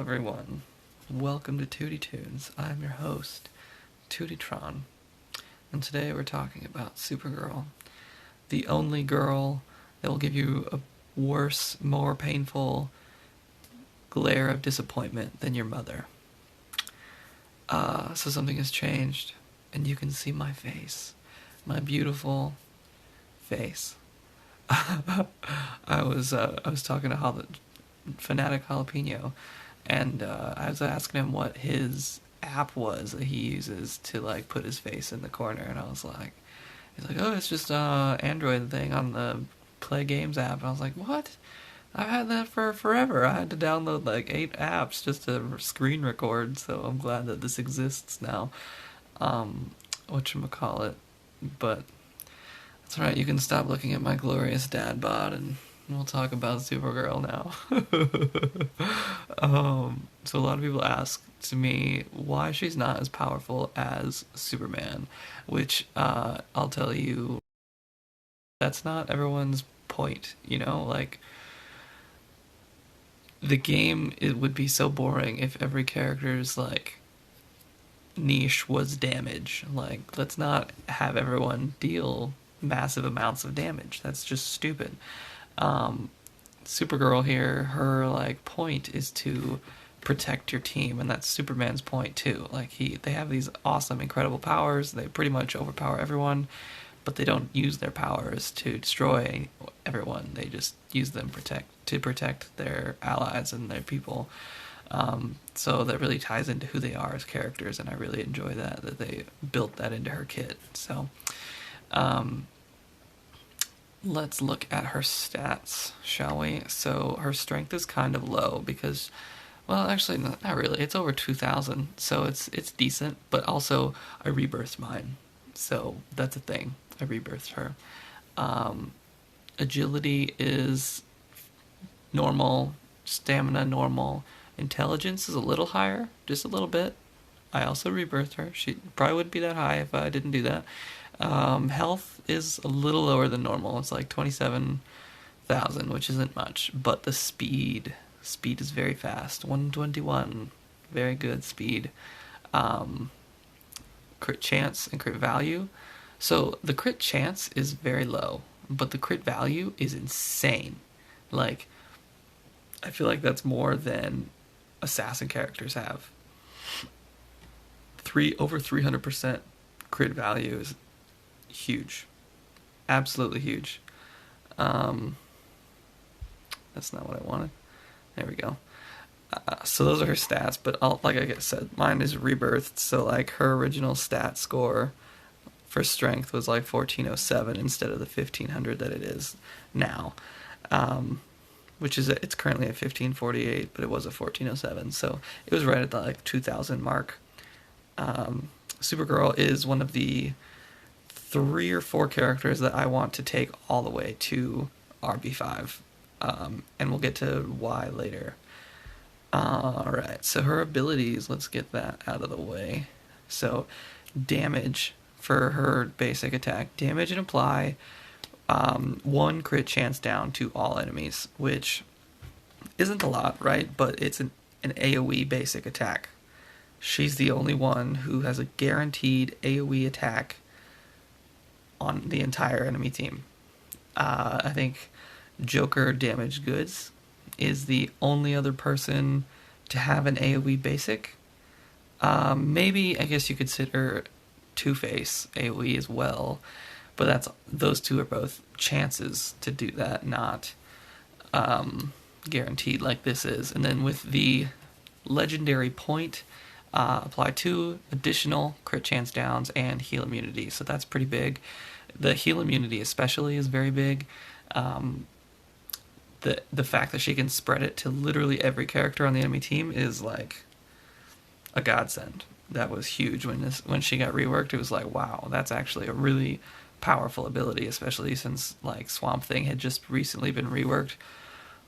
everyone. Welcome to Tewty Toons. I'm your host, Tewtytron, and today we're talking about Supergirl, the only girl that will give you a worse, more painful glare of disappointment than your mother. So something has changed, and you can see my face, my beautiful face. I was talking to Fanatic Jalapeno, and I was asking him what his app was that he uses to like put his face in the corner, and he's like, oh, it's just Android thing on the Play Games app. And I was like, what? I've had that for forever. I had to download like 8 apps just to screen record, so I'm glad that this exists now. Whatchamacallit. But that's right, you can stop looking at my glorious dad bod and we'll talk about Supergirl now. So a lot of people ask to me why she's not as powerful as Superman, which I'll tell you, that's not everyone's point, like the game, it would be so boring if every character's like niche was damage. Like, let's not have everyone deal massive amounts of damage. That's just stupid. Supergirl here, her like point is to protect your team, and that's Superman's point too. Like they have these awesome, incredible powers. They pretty much overpower everyone, but they don't use their powers to destroy everyone. They just use them to protect their allies and their people. So that really ties into who they are as characters, and I really enjoy that they built that into her kit. So, let's look at her stats, shall we? So her strength is kind of low because, well, actually, not really. It's over 2,000, so it's decent. But also, I rebirthed mine, so that's a thing. I rebirthed her. Agility is normal. Stamina normal. Intelligence is a little higher, just a little bit. I also rebirthed her. She probably wouldn't be that high if I didn't do that. Health is a little lower than normal. It's like 27,000, which isn't much. But the speed is very fast. 121, very good speed. Crit chance and crit value. So the crit chance is very low, but the crit value is insane. Like, I feel like that's more than assassin characters have. Over 300% crit value is huge, absolutely huge. That's not what I wanted. There we go. So those are her stats, but like I said, mine is rebirthed. So like her original stat score for strength was like 1407 instead of the 1500 that it is now. Which is, it's currently at 1548, but it was a 1407, so it was right at the like 2000 mark. Supergirl is one of the 3 or 4 characters that I want to take all the way to RB5, and we'll get to why later. Alright, so her abilities, let's get that out of the way. So, damage for her basic attack. Damage and apply 1 crit chance down to all enemies, which isn't a lot, right? But it's an AoE basic attack. She's the only one who has a guaranteed AoE attack on the entire enemy team. I think Joker Damaged Goods is the only other person to have an AoE basic. Maybe, I guess you could consider Two-Face AoE as well, but those two are both chances to do that, not guaranteed like this is. And then with the legendary point, apply 2 additional crit chance downs and heal immunity. So that's pretty big. The heal immunity especially is very big. The fact that she can spread it to literally every character on the enemy team is like a godsend. That was huge when she got reworked. It was like, wow, that's actually a really powerful ability, especially since like Swamp Thing had just recently been reworked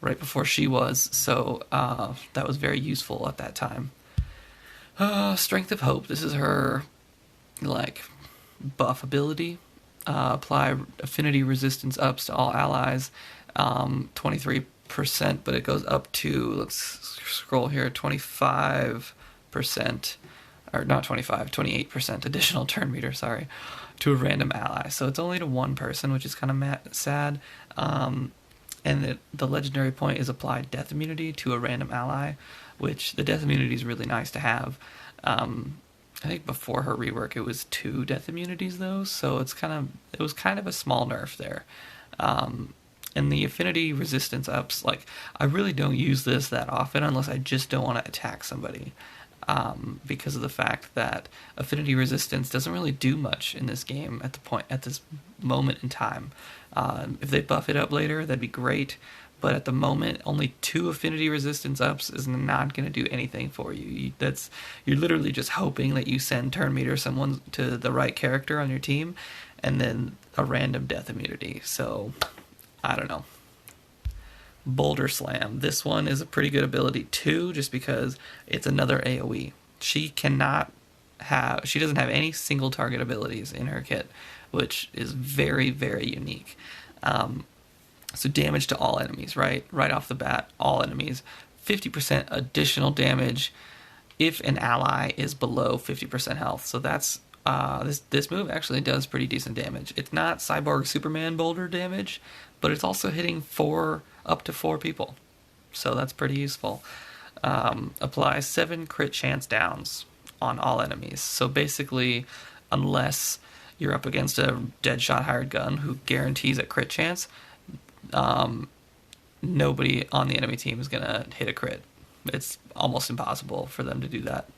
right before she was. So that was very useful at that time. Strength of Hope. This is her like buff ability. Apply affinity resistance ups to all allies. 23% but it goes up to, let's scroll here, 25%, or not 25, 28% additional turn meter, sorry, to a random ally. So it's only to one person, which is kind of sad. And the legendary point is applied death immunity to a random ally, which the death immunity is really nice to have. I think before her rework it was 2 death immunities though, so it was kind of a small nerf there. And the affinity resistance ups, like, I really don't use this that often unless I just don't want to attack somebody. Because of the fact that affinity resistance doesn't really do much in this game at this moment in time. If they buff it up later, that'd be great. But at the moment, only 2 affinity resistance ups is not going to do anything for you. You're literally just hoping that you send turn meter someone to the right character on your team, and then a random death immunity. So, I don't know. Boulder Slam. This one is a pretty good ability too, just because it's another AoE. She doesn't have any single target abilities in her kit, which is very, very unique. So damage to all enemies, right off the bat, all enemies. 50% additional damage if an ally is below 50% health. So that's this move actually does pretty decent damage. It's not Cyborg Superman boulder damage, but it's also hitting up to 4 people. So that's pretty useful. Apply 7 crit chance downs on all enemies. So basically, unless you're up against a Deadshot hired gun who guarantees a crit chance, nobody on the enemy team is going to hit a crit. It's almost impossible for them to do that.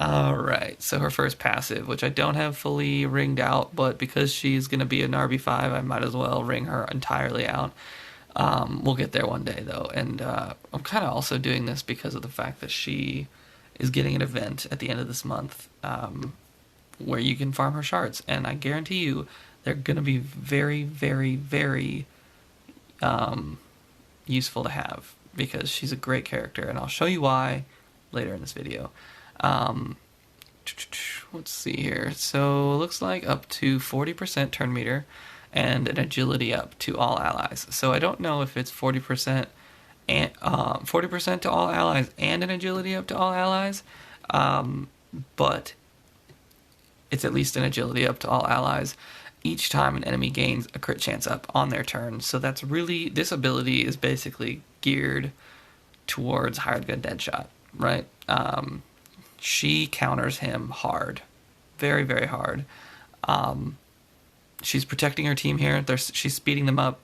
Alright, so her first passive, which I don't have fully ringed out, but because she's going to be an RB5, I might as well ring her entirely out. We'll get there one day, though, and I'm kind of also doing this because of the fact that she is getting an event at the end of this month where you can farm her shards, and I guarantee you they're going to be very, very, very useful to have, because she's a great character, and I'll show you why later in this video. Let's see here. So it looks like up to 40% turn meter and an agility up to all allies. So I don't know if it's 40% and 40% to all allies and an agility up to all allies, but it's at least an agility up to all allies each time an enemy gains a crit chance up on their turn. So that's really, this ability is basically geared towards hired gun Deadshot, right? She counters him hard, very, very hard. She's protecting her team here. She's speeding them up,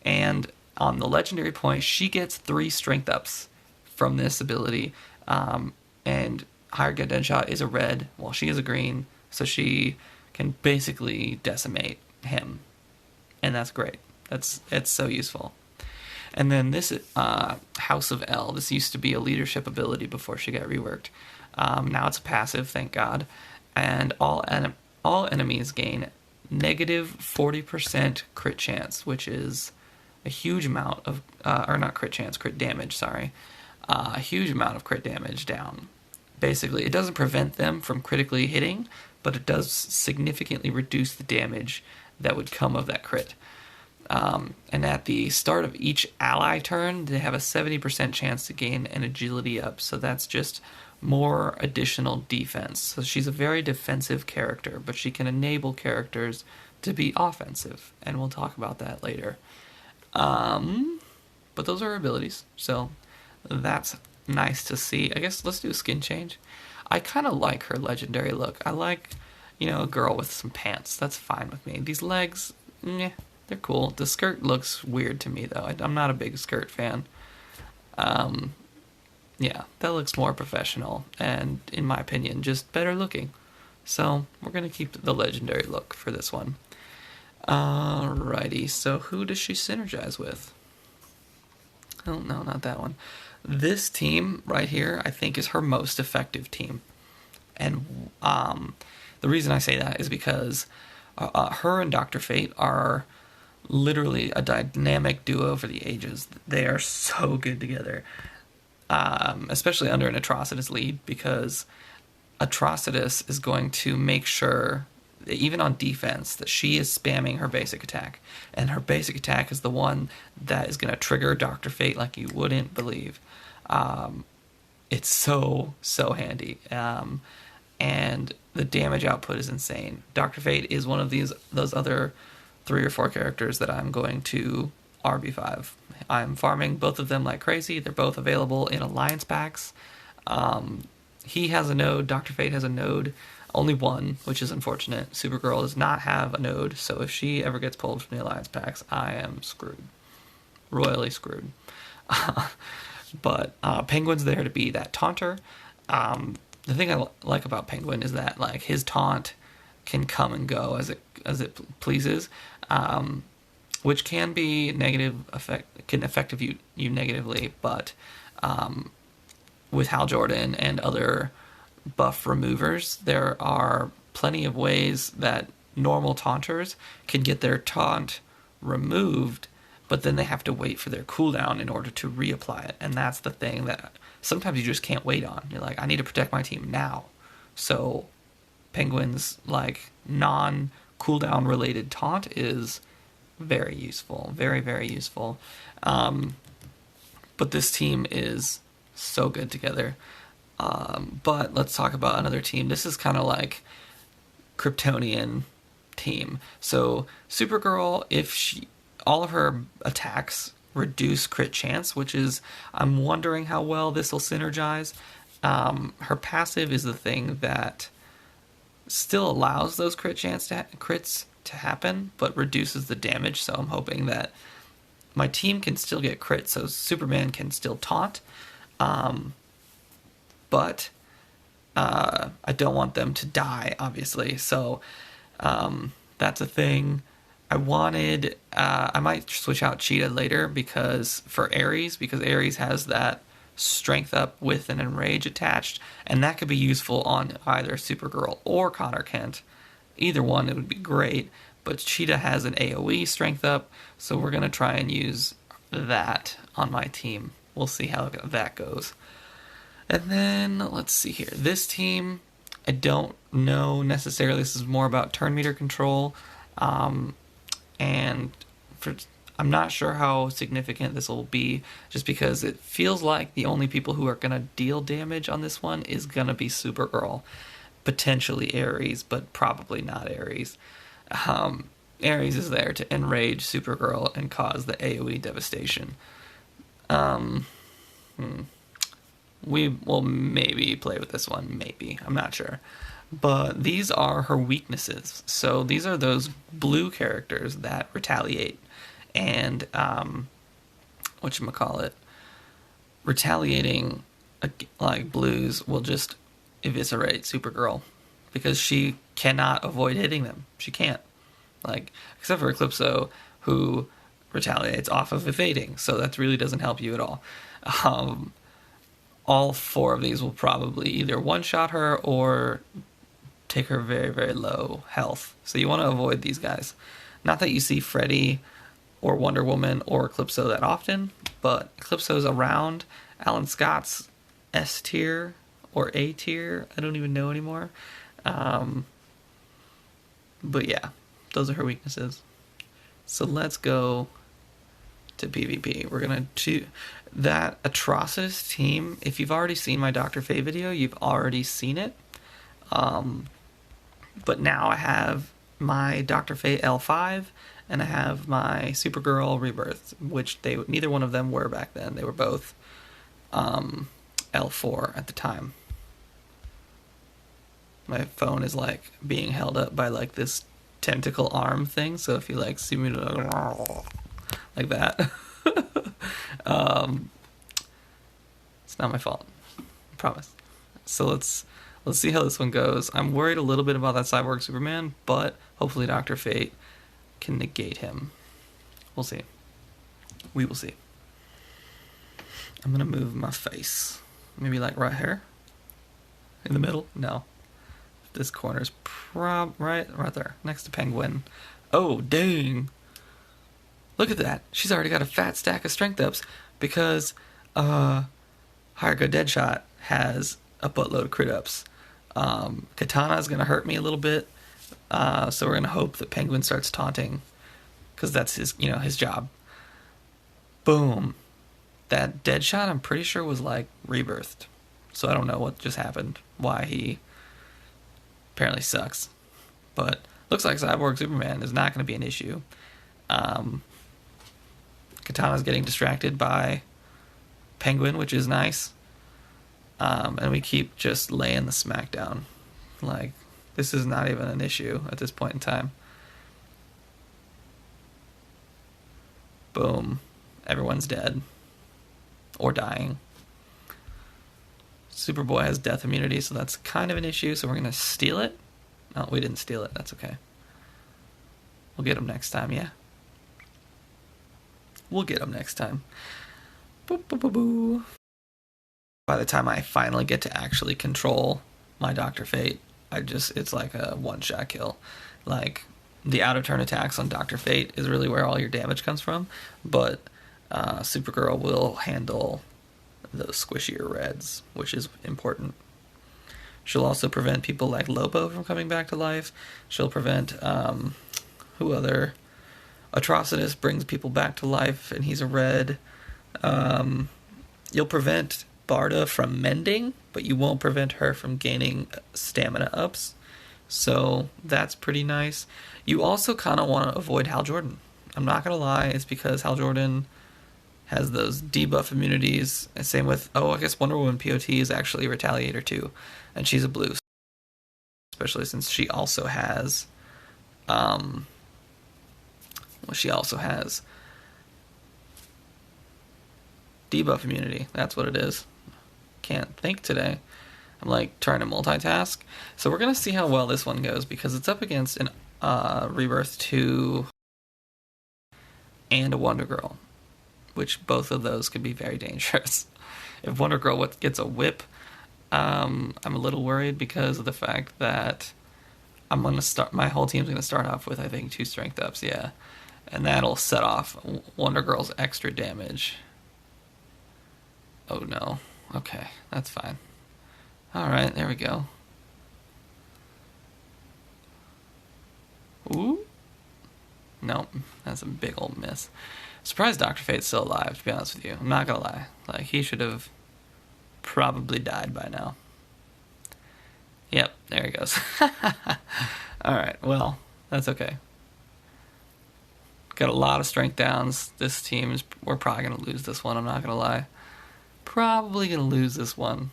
and on the legendary point, she gets 3 strength ups from this ability. And hired gun Deadshot is a red, while she is a green, so she can basically decimate him, and that's great. It's so useful. And then this House of L. This used to be a leadership ability before she got reworked. Now it's a passive, thank God. And all enemies gain negative 40% crit chance, which is a huge amount of, or not crit chance, crit damage, sorry. A huge amount of crit damage down. Basically, it doesn't prevent them from critically hitting, but it does significantly reduce the damage that would come of that crit. And at the start of each ally turn, they have a 70% chance to gain an agility up, so that's just more additional defense. So she's a very defensive character, but she can enable characters to be offensive, and we'll talk about that later. But those are her abilities, so that's nice to see. I guess let's do a skin change. I kind of like her legendary look. I like, a girl with some pants. That's fine with me. These legs, they're cool. The skirt looks weird to me, though. I'm not a big skirt fan. Yeah, that looks more professional, and in my opinion, just better looking. So we're going to keep the legendary look for this one. Alrighty, so who does she synergize with? Oh, no, not that one. This team right here, I think, is her most effective team. And the reason I say that is because her and Dr. Fate are literally a dynamic duo for the ages. They are so good together. Especially under an Atrocitus lead, because Atrocitus is going to make sure even on defense, that she is spamming her basic attack. And her basic attack is the one that is going to trigger Dr. Fate like you wouldn't believe. It's so handy. And the damage output is insane. Dr. Fate is one of those other 3 or 4 characters that I'm going to RB5. I'm farming both of them like crazy. They're both available in alliance packs. He has a node. Dr. Fate has a node. Only one, which is unfortunate. Supergirl does not have a node, so if she ever gets pulled from the alliance packs, I am screwed. Royally screwed. But Penguin's there to be that taunter. The thing I like about Penguin is that like his taunt can come and go as it pleases, which can be affect you negatively. But with Hal Jordan and other buff removers, there are plenty of ways that normal taunters can get their taunt removed, but then they have to wait for their cooldown in order to reapply it. And that's the thing that sometimes you just can't wait on. You're like, I need to protect my team now. So Penguin's like non-cooldown related taunt is very useful. Very, very useful. But this team is so good together. But let's talk about another team. This is kind of like Kryptonian team. So Supergirl, all of her attacks reduce crit chance, which is, I'm wondering how well this will synergize. Her passive is the thing that still allows those crits to happen, but reduces the damage. So I'm hoping that my team can still get crits, so Superman can still taunt. But I don't want them to die, obviously. So that's a thing. I might switch out Cheetah later for Ares, because Ares has that strength up with an enrage attached, and that could be useful on either Supergirl or Connor Kent. Either one, it would be great, but Cheetah has an AoE strength up, so we're going to try and use that on my team. We'll see how that goes. And then, let's see here. This team, I don't know necessarily. This is more about turn meter control. And I'm not sure how significant this will be, just because it feels like the only people who are going to deal damage on this one is going to be Supergirl. Potentially Ares, but probably not Ares. Ares is there to enrage Supergirl and cause the AoE devastation. We will maybe play with this one, maybe. I'm not sure. But these are her weaknesses. So these are those blue characters that retaliate. And, retaliating like blues will just eviscerate Supergirl, because she cannot avoid hitting them. She can't. Like, except for Eclipso, who retaliates off of evading. So that really doesn't help you at all. All 4 of these will probably either one-shot her or take her very, very low health. So you want to avoid these guys. Not that you see Freddy or Wonder Woman or Eclipso that often, but Eclipso's around. Alan Scott's S tier or A tier. I don't even know anymore. But yeah, those are her weaknesses. So let's go to PvP. We're going to that Atrocitus team. If you've already seen my Dr. Fate video, you've already seen it. But now I have my Dr. Fate L5 and I have my Supergirl Rebirth, which neither one of them were back then. They were both L4 at the time. My phone is like being held up by like this tentacle arm thing, so if you like see me like that, it's not my fault, I promise. So let's see how this one goes. I'm worried a little bit about that Cyborg Superman, but hopefully Dr. Fate can negate him. We'll see. We will see. I'm gonna move my face, maybe like right here in the middle. No, this corner's right there next to Penguin. Oh dang, look at that. She's already got a fat stack of strength ups because Higher Go Deadshot has a buttload of crit ups. Katana is gonna hurt me a little bit. So we're gonna hope that Penguin starts taunting, because that's his job. Boom. That dead shot, I'm pretty sure, was like rebirthed. So I don't know what just happened. Why he apparently sucks. But looks like Cyborg Superman is not going to be an issue. Katana's getting distracted by Penguin, which is nice. And we keep just laying the smackdown. Like, this is not even an issue at this point in time. Boom. Everyone's dead. Or dying. Superboy has death immunity, so that's kind of an issue, so we're going to steal it. No, we didn't steal it. That's okay. We'll get him next time, yeah? We'll get him next time. Boo, boo, boo, boo. By the time I finally get to actually control my Dr. Fate, it's like a one-shot kill. Like, the out-of-turn attacks on Dr. Fate is really where all your damage comes from, but Supergirl will handle those squishier reds, which is important. She'll also prevent people like Lobo from coming back to life. She'll prevent, who other? Atrocitus brings people back to life, and he's a red. You'll prevent Barda from mending, but you won't prevent her from gaining stamina ups. So that's pretty nice. You also kind of want to avoid Hal Jordan. I'm not going to lie, it's because Hal Jordan has those debuff immunities. And same with, I guess Wonder Woman POT is actually Retaliator too. And she's a blue. Especially since she also has, debuff immunity. That's what it is. Can't think today. I'm like trying to multitask. So we're going to see how well this one goes, because it's up against an Rebirth 2 and a Wonder Girl, which both of those could be very dangerous. If Wonder Girl gets a whip, I'm a little worried because of the fact that my whole team's going to start off with, I think, 2 strength ups, yeah. And that'll set off Wonder Girl's extra damage. Oh no. Okay, that's fine. Alright, there we go. Ooh. Nope, that's a big old miss. Surprised Dr. Fate's still alive, to be honest with you. I'm not gonna lie. Like, he should have probably died by now. Yep, there he goes. Alright, well, that's okay. Got a lot of strength downs. This team we're probably gonna lose this one, I'm not gonna lie. Probably gonna lose this one.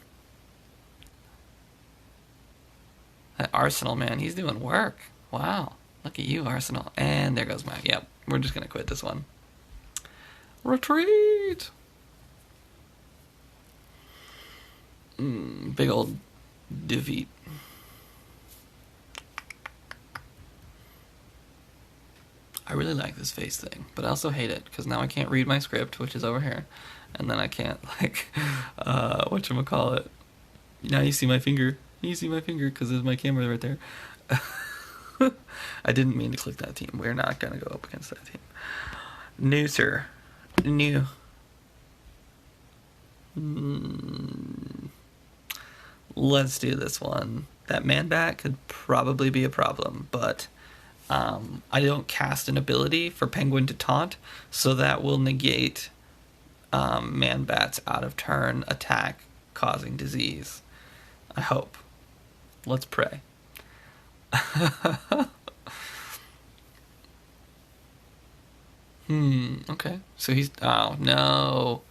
That Arsenal, man, he's doing work. Wow. Look at you, Arsenal. And there goes mine. Yep, we're just gonna quit this one. Retreat! Big old defeat. I really like this face thing, but I also hate it, because now I can't read my script, which is over here. And then I can't, like, whatchamacallit. Now you see my finger. You see my finger, because there's my camera right there. I didn't mean to click that team. We're not going to go up against that team. New, sir. New. Let's do this one. That man bat could probably be a problem, but I don't cast an ability for Penguin to taunt, so that will negate man bat's out of turn attack causing disease. I hope. Let's pray. Okay. So he's... Oh, no.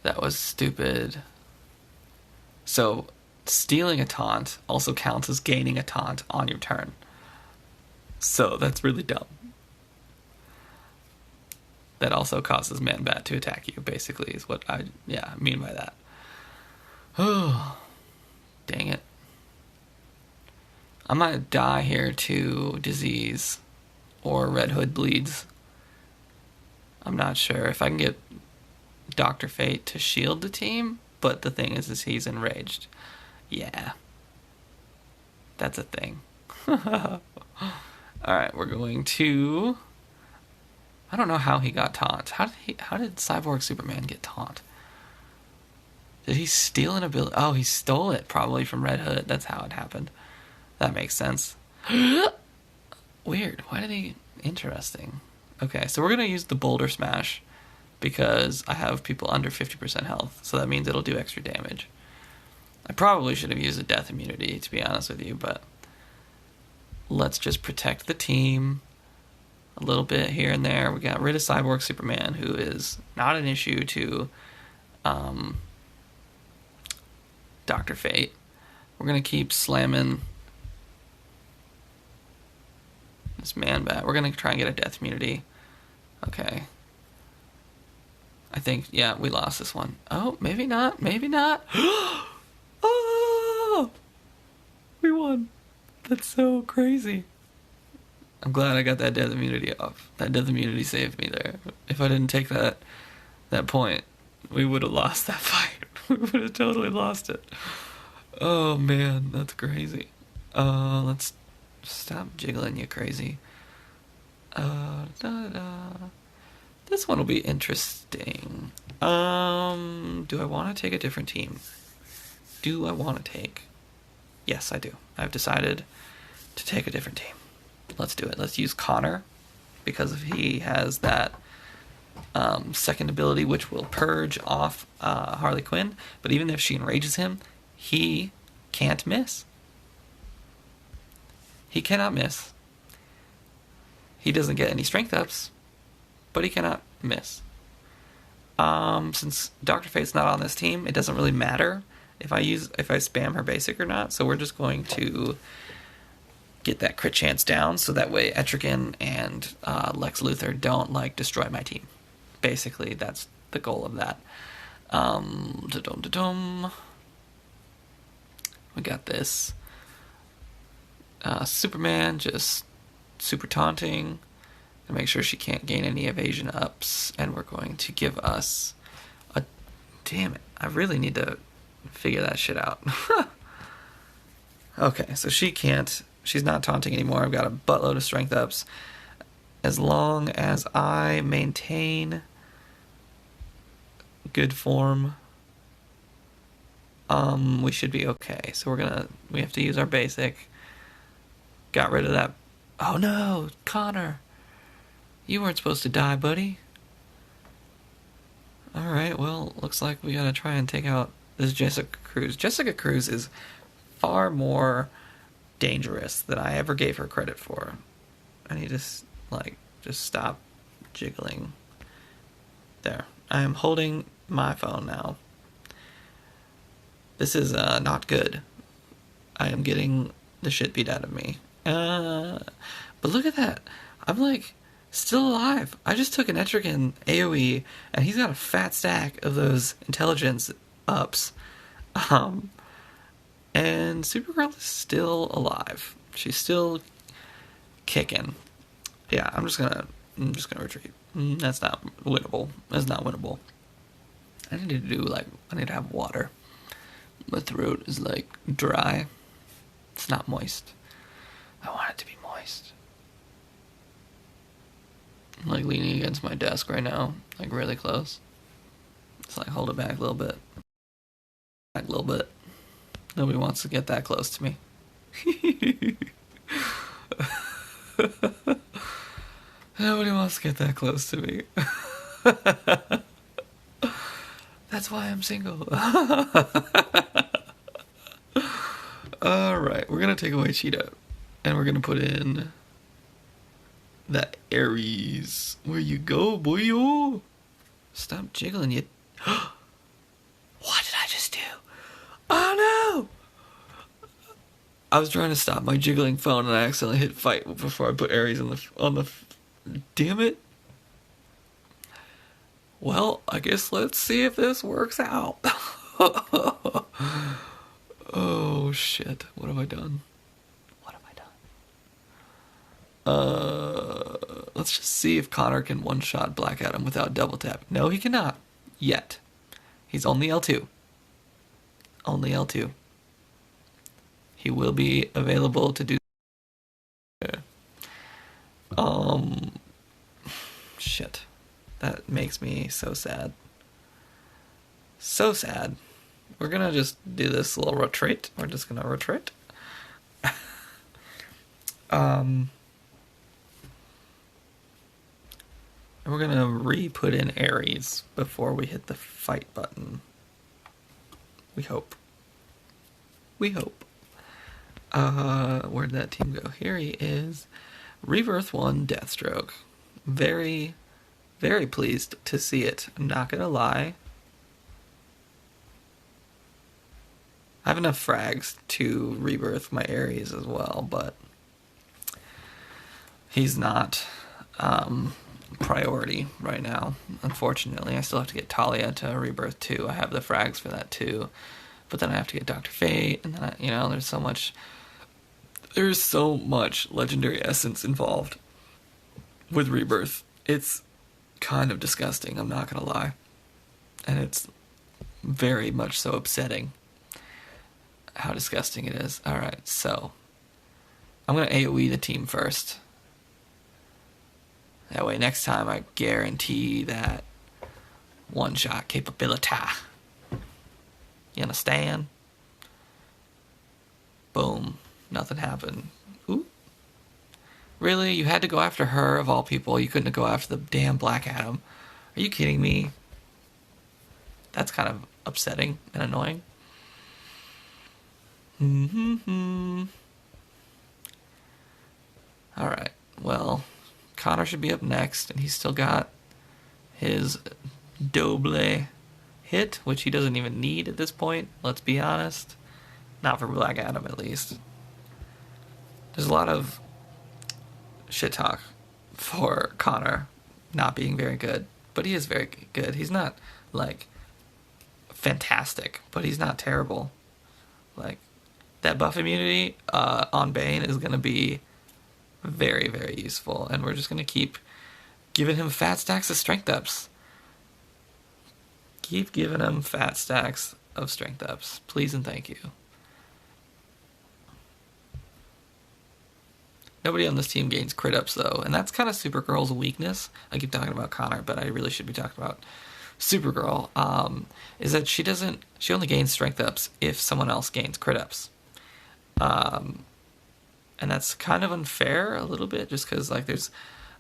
That was stupid. So, stealing a taunt also counts as gaining a taunt on your turn. So, that's really dumb. That also causes Man-Bat to attack you, basically, is what I mean by that. Oh, dang it. I might die here to disease or Red Hood bleeds. I'm not sure if I can get Dr. Fate to shield the team, but the thing is he's enraged. Yeah. That's a thing. Alright, we're going to... I don't know how he got taunt. How did Cyborg Superman get taunt? Did he steal an ability? Oh, he stole it probably from Red Hood. That's how it happened. That makes sense. Weird. Why did he... Interesting. Okay, so we're going to use the Boulder Smash because I have people under 50% health, so that means it'll do extra damage. I probably should have used a death immunity, to be honest with you, but let's just protect the team a little bit here and there. We got rid of Cyborg Superman, who is not an issue to Dr. Fate. We're going to keep slamming this Man-Bat. We're going to try and get a death immunity. Okay. I think, yeah, we lost this one. Oh, maybe not. Maybe not. Oh! We won. That's so crazy. I'm glad I got that death immunity off. That death immunity saved me there. If I didn't take that point, we would have lost that fight. We would have totally lost it. Oh, man, that's crazy. Let's stop jiggling, you crazy. This one will be interesting. Do I want to take a different team? Do I want to take... Yes, I do. I've decided to take a different team. Let's do it. Let's use Connor, because he has that second ability, which will purge off Harley Quinn. But even if she enrages him, he can't miss. He cannot miss. He doesn't get any strength ups, but he cannot miss. Since Dr. Fate's not on this team, it doesn't really matter if I spam her basic or not. So we're just going to get that crit chance down, so that way Etrigan and Lex Luthor don't destroy my team. Basically, that's the goal of that. We got this. Superman just super taunting to make sure she can't gain any evasion ups, and we're going to give us a... Damn it, I really need to figure that shit out. Okay, so she's not taunting anymore. I've got a buttload of strength ups. As long as I maintain good form, we should be okay. So we have to use our basic. Got rid of that. Oh no, Connor. You weren't supposed to die, buddy. Alright, well, looks like we gotta try and take out this Jessica Cruz. Jessica Cruz is far more dangerous than I ever gave her credit for. I need to, just stop jiggling. There. I am holding my phone now. This is not good. I am getting the shit beat out of me. But look at that. I'm still alive. I just took an Etrigan AoE, and he's got a fat stack of those intelligence ups. And Supergirl is still alive. She's still kicking. Yeah, I'm just gonna retreat. That's not winnable. That's not winnable. I need to do I need to have water. My throat is dry. It's not moist. I want it to be moist. I'm leaning against my desk right now, really close. It's hold it back a little bit. Back a little bit. Nobody wants to get that close to me. Nobody wants to get that close to me. That's why I'm single. Alright, we're going to take away Cheetah. And we're going to put in that Ares. Where you go, boyo? Stop jiggling, you... What did I just do? Oh no! I was trying to stop my jiggling phone and I accidentally hit fight before I put Ares on the... Damn it. Well, I guess let's see if this works out. Oh shit, what have I done? Let's just see if Connor can one-shot Black Adam without double tap. No, he cannot. Yet. He's only L2. Only L2. He will be available to do... Shit. That makes me so sad. So sad. We're gonna just do this little retreat. We're just gonna retreat. And we're gonna re-put in Ares before we hit the fight button. We hope. We hope. Where'd that team go? Here he is. Rebirth 1 Deathstroke. Very, very pleased to see it. I'm not gonna lie. I have enough frags to rebirth my Ares as well, but he's not priority right now, unfortunately. I still have to get Talia to rebirth too. I have the frags for that too. But then I have to get Dr. Fate, and then, there's so much legendary essence involved with rebirth. It's kind of disgusting, I'm not gonna lie. And it's very much so upsetting how disgusting it is. Alright, so I'm gonna AoE the team first. That way next time I guarantee that one-shot capability. You understand? Boom. Nothing happened. Ooh. Really? You had to go after her, of all people? You couldn't go after the damn Black Adam? Are you kidding me? That's kind of upsetting and annoying. Alright, well, Connor should be up next, and he's still got his double hit, which he doesn't even need at this point, let's be honest. Not for Black Adam, at least. There's a lot of shit talk for Connor not being very good, but he is very good. He's not, fantastic, but he's not terrible. That buff immunity on Bane is going to be very, very useful, and we're just going to keep giving him fat stacks of strength ups. Keep giving him fat stacks of strength ups. Please and thank you. Nobody on this team gains crit ups, though, and that's kind of Supergirl's weakness. I keep talking about Connor, but I really should be talking about Supergirl, is that she only gains strength ups if someone else gains crit ups. And that's kind of unfair a little bit, just because there's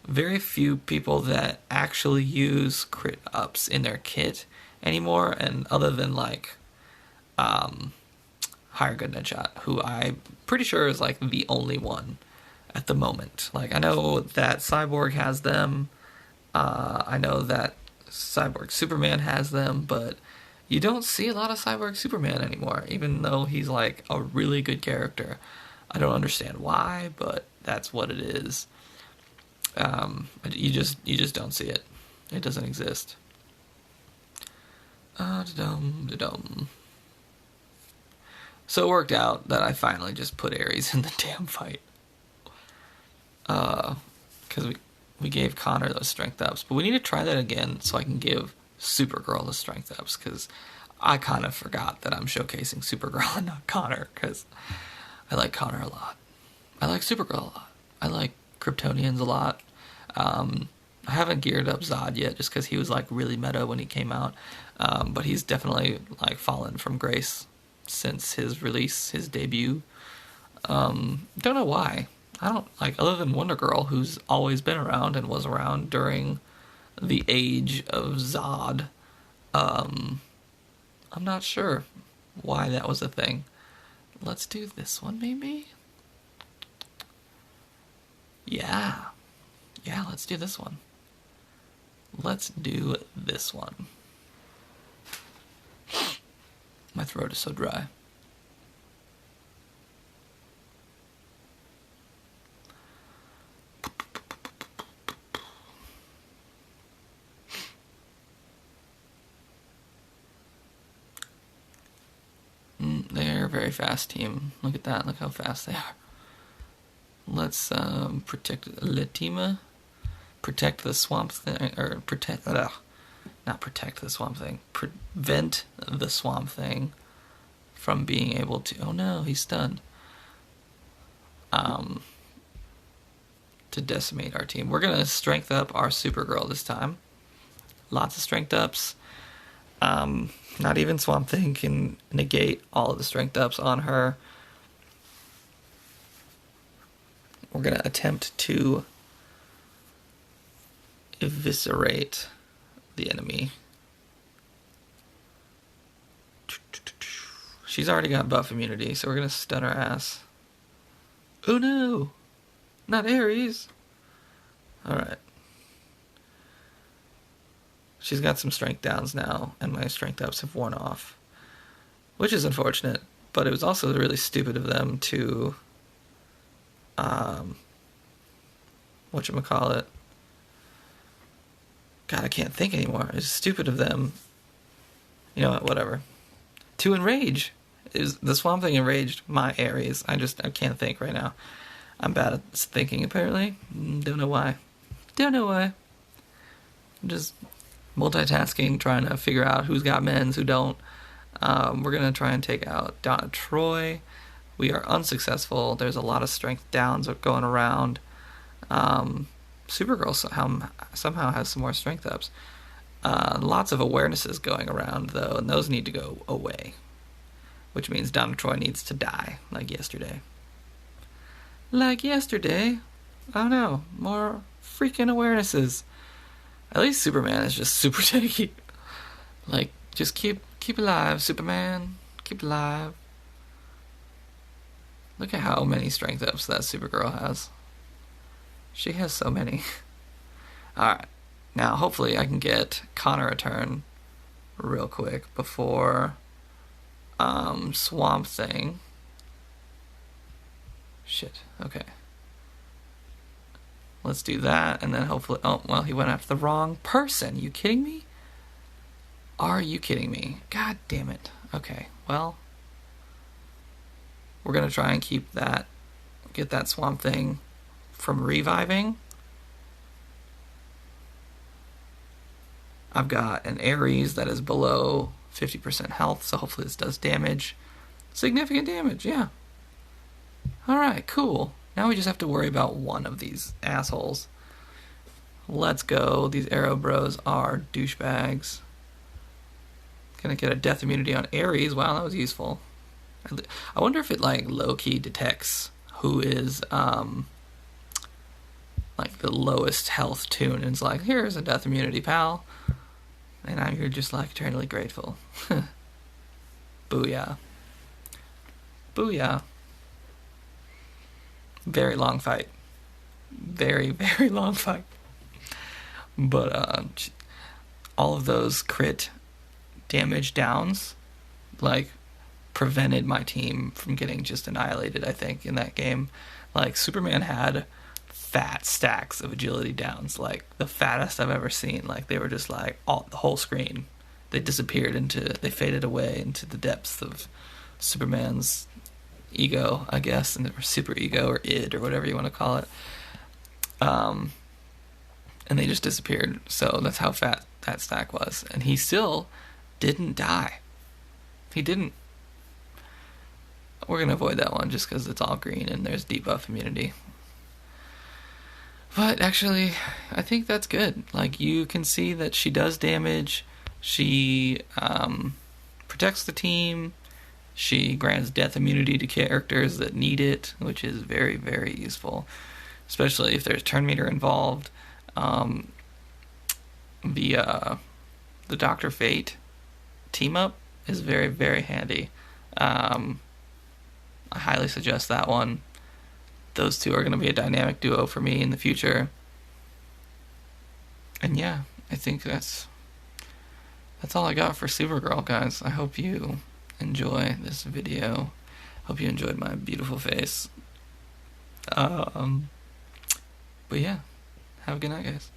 very few people that actually use crit ups in their kit anymore, and other than Higher Good Deadshot, who I'm pretty sure is the only one at the moment. I know that Cyborg has them, I know that Cyborg Superman has them, but you don't see a lot of Cyborg Superman anymore, even though he's a really good character. I don't understand why, but that's what it is. You just don't see it. It doesn't exist. So it worked out that I finally just put Ares in the damn fight. Because we gave Connor those strength ups, but we need to try that again so I can give Supergirl the strength ups, because I kind of forgot that I'm showcasing Supergirl and not Connor, because I like Connor a lot. I like Supergirl a lot. I like Kryptonians a lot. I haven't geared up Zod yet, just because he was really meta when he came out, but he's definitely fallen from grace since his release, his debut. Don't know why. I don't other than Wonder Girl, who's always been around and was around during the age of Zod. I'm not sure why that was a thing. Let's do this one, maybe? Yeah, let's do this one. Let's do this one. My throat is so dry. They're a very fast team. Look at that. Look how fast they are. Let's protect Letima. Protect the swamp thing. Or protect... not protect the swamp thing. Prevent the swamp thing from being able to... Oh no, he's stunned. To decimate our team. We're going to strength up our Supergirl this time. Lots of strength ups. Not even Swamp Thing can negate all of the strength ups on her. we're going to attempt to eviscerate the enemy. She's already got buff immunity, so we're going to stun her ass. Oh no! Not Ares! Alright. She's got some strength downs now, and my strength ups have worn off. Which is unfortunate, but it was also really stupid of them to... whatchamacallit? God, I can't think anymore. It's stupid of them. You know what, whatever. To enrage. The Swamp Thing enraged my Ares. I can't think right now. I'm bad at thinking, apparently. Don't know why. Don't know why. I'm just multitasking, trying to figure out who's got mens, who don't. We're going to try and take out Donna Troy. We are unsuccessful. There's a lot of strength downs going around. Supergirl somehow has some more strength ups. Lots of awarenesses going around, though, and those need to go away. Which means Donna Troy needs to die, like yesterday. Like yesterday? Oh no, more freaking awarenesses. At least Superman is just super tanky. Like, just keep alive, Superman. Keep alive. Look at how many strength ups that Supergirl has. She has so many. Alright. Now, hopefully I can get Connor a turn real quick before Swamp Thing. Shit. Okay. Let's do that, and then hopefully... Oh, well, he went after the wrong person. You kidding me? Are you kidding me? God damn it. Okay, well... We're going to try and get that Swamp Thing from reviving. I've got an Ares that is below 50% health, so hopefully this does damage. Significant damage, yeah. Alright, cool. Now we just have to worry about one of these assholes. Let's go. These Arrow Bros are douchebags. Gonna get a death immunity on Ares. Wow, that was useful. I wonder if it, like, low-key detects who is, like, the lowest health Toon, and it's like, here's a death immunity, pal. And you're just, like, eternally grateful. Booyah. Booyah. Very long fight. Very, very long fight. But, all of those crit damage downs, like, prevented my team from getting just annihilated, I think, in that game. Like, Superman had fat stacks of agility downs, like, the fattest I've ever seen. Like, they were just, like, the whole screen. They faded away into the depths of Superman's ego, I guess, and super ego, or id, or whatever you want to call it. And they just disappeared. So that's how fat that stack was. And he still didn't die. He didn't. We're going to avoid that one just because it's all green and there's debuff immunity. But actually, I think that's good. Like, you can see that she does damage. She protects the team. She grants death immunity to characters that need it, which is very, very useful. Especially if there's turn meter involved. The Dr. Fate team-up is very, very handy. I highly suggest that one. Those two are going to be a dynamic duo for me in the future. And yeah, I think that's all I got for Supergirl, guys. I hope you enjoy this video. Hope you enjoyed my beautiful face. But yeah, have a good night, guys.